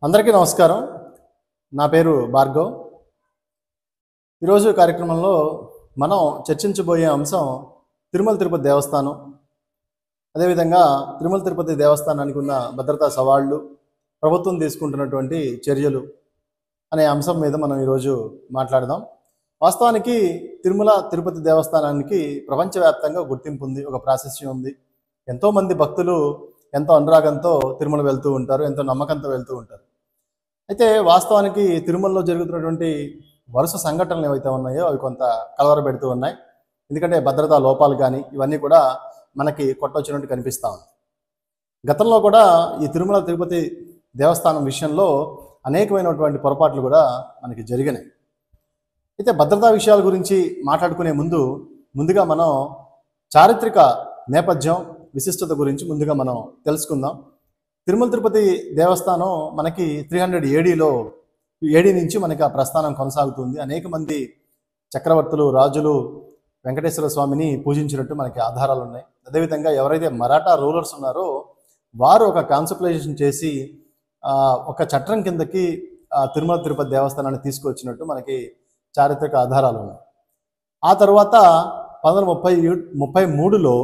అందరికీ నమస్కారం. నా పేరు భార్గవ్. ఈరోజు కార్యక్రమంలో మనం చర్చించబోయే అంశం తిరుమల తిరుపతి దేవస్థానం, అదేవిధంగా తిరుమల తిరుపతి దేవస్థానానికి ఉన్న భద్రతా సవాళ్లు, ప్రభుత్వం తీసుకుంటున్నటువంటి చర్యలు అనే అంశం మీద మనం ఈరోజు మాట్లాడదాం. వాస్తవానికి తిరుమల తిరుపతి దేవస్థానానికి ప్రపంచవ్యాప్తంగా గుర్తింపు ఉంది, ఒక ప్రాశస్త్యం ఉంది. ఎంతోమంది భక్తులు ఎంతో అనురాగంతో తిరుమల వెళ్తూ ఉంటారు, ఎంతో నమ్మకంతో వెళ్తూ ఉంటారు. అయితే వాస్తవానికి తిరుమలలో జరుగుతున్నటువంటి వరుస సంఘటనలు ఏవైతే ఉన్నాయో అవి కొంత కలవరపెడుతూ ఉన్నాయి. ఎందుకంటే భద్రతా లోపాలు కానీ ఇవన్నీ కూడా మనకి కొట్టొచ్చినట్టు కనిపిస్తూ ఉంది. గతంలో కూడా ఈ తిరుమల తిరుపతి దేవస్థానం విషయంలో అనేకమైనటువంటి పొరపాట్లు కూడా మనకి జరిగినాయి. అయితే భద్రతా విషయాల గురించి మాట్లాడుకునే ముందుగా మనం చారిత్రక నేపథ్యం, విశిష్టత గురించి ముందుగా మనం తెలుసుకుందాం. తిరుమల తిరుపతి దేవస్థానం మనకి 300 ఏడీ నుంచి మనకి ఆ ప్రస్థానం కొనసాగుతుంది. అనేక మంది చక్రవర్తులు, రాజులు వెంకటేశ్వర స్వామిని పూజించినట్టు మనకి ఆధారాలు ఉన్నాయి. అదేవిధంగా ఎవరైతే మరాఠా రూలర్స్ ఉన్నారో వారు ఒక కాన్సెప్టలైజేషన్ చేసి ఒక చట్టం కిందకి తిరుమల తిరుపతి దేవస్థానాన్ని తీసుకొచ్చినట్టు మనకి చారిత్రక ఆధారాలు ఉన్నాయి. ఆ తర్వాత 1933లో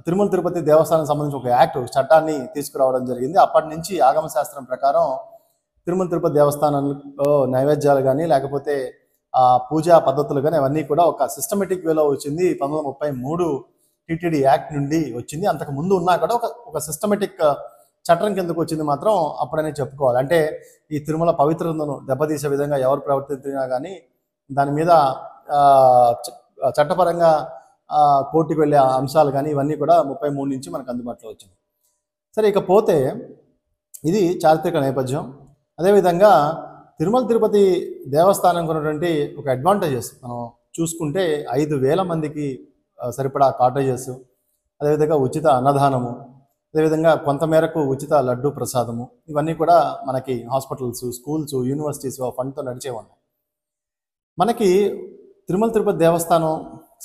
తిరుమల తిరుపతి దేవస్థానం సంబంధించి ఒక యాక్ట్, ఒక చట్టాన్ని తీసుకురావడం జరిగింది. అప్పటి నుంచి ఆగమ శాస్త్రం ప్రకారం తిరుమల తిరుపతి దేవస్థానంలో నైవేద్యాలు కానీ లేకపోతే పూజా పద్ధతులు కానీ అవన్నీ కూడా ఒక సిస్టమేటిక్ వేలో వచ్చింది. 1933 టీటీడీ యాక్ట్ నుండి వచ్చింది. అంతకు ముందు ఉన్నా కూడా ఒక సిస్టమేటిక్ చట్టం కిందకు వచ్చింది మాత్రం అప్పుడనే చెప్పుకోవాలి. అంటే ఈ తిరుమల పవిత్రతను దెబ్బతీసే విధంగా ఎవరు ప్రవర్తించినా కానీ దాని మీద చట్టపరంగా కోర్టుకు వెళ్ళే అంశాలు కానీ ఇవన్నీ కూడా 33 నుంచి మనకు అందుబాటులో వచ్చింది. సరే, ఇకపోతే ఇది చారిత్రక నేపథ్యం. అదేవిధంగా తిరుమల తిరుపతి దేవస్థానం ఉన్నటువంటి ఒక అడ్వాంటేజెస్ మనం చూసుకుంటే 5,000 మందికి సరిపడా కాటేజెస్, అదేవిధంగా ఉచిత అన్నదానము, అదేవిధంగా కొంతమేరకు ఉచిత లడ్డు ప్రసాదము, ఇవన్నీ కూడా మనకి హాస్పిటల్స్, స్కూల్స్, యూనివర్సిటీస్ ఫండ్తో నడిచేవన్నాయి. మనకి తిరుమల తిరుపతి దేవస్థానం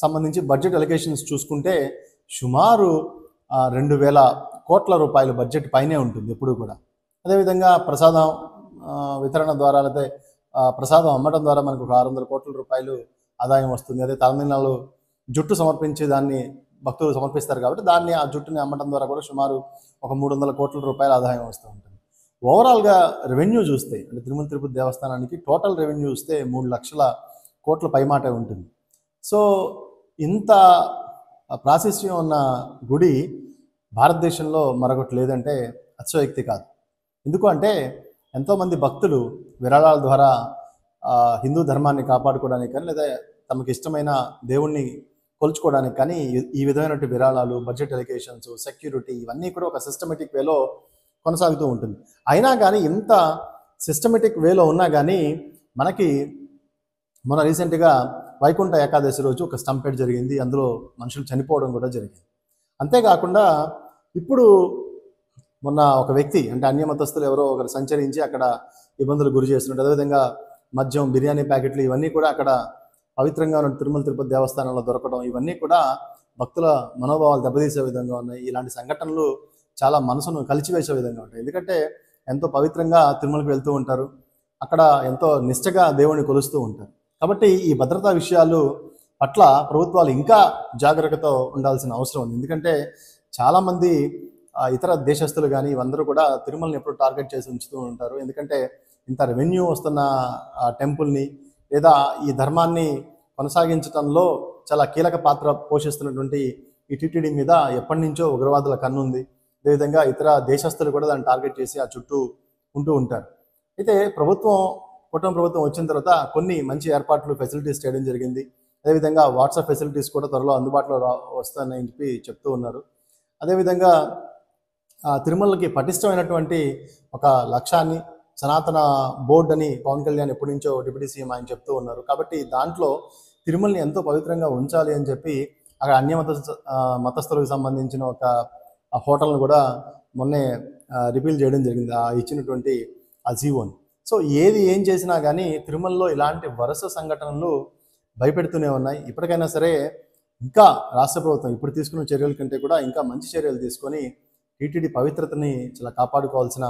సంబంధించి బడ్జెట్ అలిగేషన్స్ చూసుకుంటే సుమారు 2,000 కోట్ల రూపాయల బడ్జెట్ పైనే ఉంటుంది ఎప్పుడు కూడా. అదేవిధంగా ప్రసాదం వితరణ ద్వారా అయితే ప్రసాదం అమ్మడం ద్వారా మనకు ఒక 600 కోట్ల రూపాయలు ఆదాయం వస్తుంది. అదే తలనీలాలు జుట్టు సమర్పించి దాన్ని భక్తులు సమర్పిస్తారు కాబట్టి ఆ జుట్టుని అమ్మడం ద్వారా కూడా సుమారు ఒక 300 కోట్ల రూపాయల ఆదాయం వస్తూ ఉంటుంది. ఓవరాల్గా రెవెన్యూ చూస్తే, అంటే తిరుమల తిరుపతి దేవస్థానానికి టోటల్ రెవెన్యూ చూస్తే 3 లక్షల కోట్ల పైమాట ఉంటుంది. సో ఇంత ప్రాశస్త్యం ఉన్న గుడి భారతదేశంలో మరొకటి లేదంటే అతిశయోక్తి కాదు. ఎందుకు అంటే ఎంతోమంది భక్తులు విరాళాల ద్వారా హిందూ ధర్మాన్ని కాపాడుకోవడానికి కానీ లేదా తమకు ఇష్టమైన దేవుణ్ణి కొలుచుకోవడానికి కానీ ఈ విధమైనటువంటి విరాళాలు, బడ్జెట్ అలికేషన్స్, సెక్యూరిటీ ఇవన్నీ కూడా ఒక సిస్టమేటిక్ వేలో కొనసాగుతూ ఉంటుంది. అయినా కానీ ఇంత సిస్టమేటిక్ వేలో ఉన్నా కానీ మనకి మొన్న రీసెంట్గా వైకుంఠ ఏకాదశి రోజు ఒక స్టంపేట్ జరిగింది. అందులో మనుషులు చనిపోవడం కూడా జరిగింది. అంతేకాకుండా ఇప్పుడు మొన్న ఒక వ్యక్తి, అంటే అన్యమతస్తులు ఎవరో ఒకరు సంచరించి అక్కడ ఇబ్బందులు గురి చేస్తున్నట్టు, అదేవిధంగా మద్యం, బిర్యానీ ప్యాకెట్లు ఇవన్నీ కూడా అక్కడ పవిత్రంగా ఉన్న తిరుమల తిరుపతి దేవస్థానంలో దొరకడం, ఇవన్నీ కూడా భక్తుల మనోభావాలు దెబ్బతీసే విధంగా ఉన్నాయి. ఇలాంటి సంఘటనలు చాలా మనసును కలిచివేసే విధంగా ఉంటాయి. ఎందుకంటే ఎంతో పవిత్రంగా తిరుమలకు వెళ్తూ ఉంటారు, అక్కడ ఎంతో నిష్టగా దేవుణ్ణి కొలుస్తూ ఉంటారు. కాబట్టి ఈ భద్రతా విషయాలు పట్ల ప్రభుత్వాలు ఇంకా జాగ్రత్తతో ఉండాల్సిన అవసరం ఉంది. ఎందుకంటే చాలామంది ఇతర దేశస్తులు కానీ ఇవందరూ కూడా తిరుమలని ఎప్పుడు టార్గెట్ చేసి ఉంచుతూ ఉంటారు. ఎందుకంటే ఇంత రెవెన్యూ వస్తున్న టెంపుల్ని లేదా ఈ ధర్మాన్ని కొనసాగించడంలో చాలా కీలక పాత్ర పోషిస్తున్నటువంటి ఈ టీటీడీ మీద ఎప్పటి నుంచో ఉగ్రవాదుల కన్నుంది. అదేవిధంగా ఇతర దేశస్తులు కూడా దాన్ని టార్గెట్ చేసి ఆ చుట్టూ ఉంటూ ఉంటారు. అయితే కుటుంబ ప్రభుత్వం వచ్చిన తర్వాత కొన్ని మంచి ఏర్పాట్లు, ఫెసిలిటీస్ చేయడం జరిగింది. అదేవిధంగా వాట్సాప్ ఫెసిలిటీస్ కూడా త్వరలో అందుబాటులో వస్తాయని చెప్పి చెప్తూ ఉన్నారు. అదేవిధంగా తిరుమలకి పటిష్టమైనటువంటి ఒక లక్ష్యాన్ని సనాతన బోర్డు అని పవన్ కళ్యాణ్ ఎప్పటి నుంచో డిప్యూటీ సీఎం ఆయన చెప్తూ ఉన్నారు. కాబట్టి దాంట్లో తిరుమలని ఎంతో పవిత్రంగా ఉంచాలి అని చెప్పి అక్కడ మతస్థులకు సంబంధించిన ఒక హోటల్ను కూడా మొన్నే రిపీల్ చేయడం జరిగింది, ఇచ్చినటువంటి ఆ జీవోని. సో ఏం చేసినా కానీ తిరుమలలో ఇలాంటి వరుస సంఘటనలు భయపెడుతూనే ఉన్నాయి. ఇప్పటికైనా సరే ఇంకా రాష్ట్ర ప్రభుత్వం ఇప్పుడు తీసుకున్న చర్యల కంటే కూడా ఇంకా మంచి చర్యలు తీసుకొని టీటీడీ పవిత్రతని చాలా కాపాడుకోవాల్సిన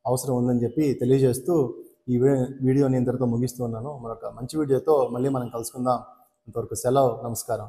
అవసరం ఉందని చెప్పి తెలియజేస్తూ ఈ వీడియోని ఇంతటితో ముగిస్తూ ఉన్నాను. మరొక మంచి వీడియోతో మళ్ళీ మనం కలుసుకుందాం. అంతవరకు సెలవు. నమస్కారం.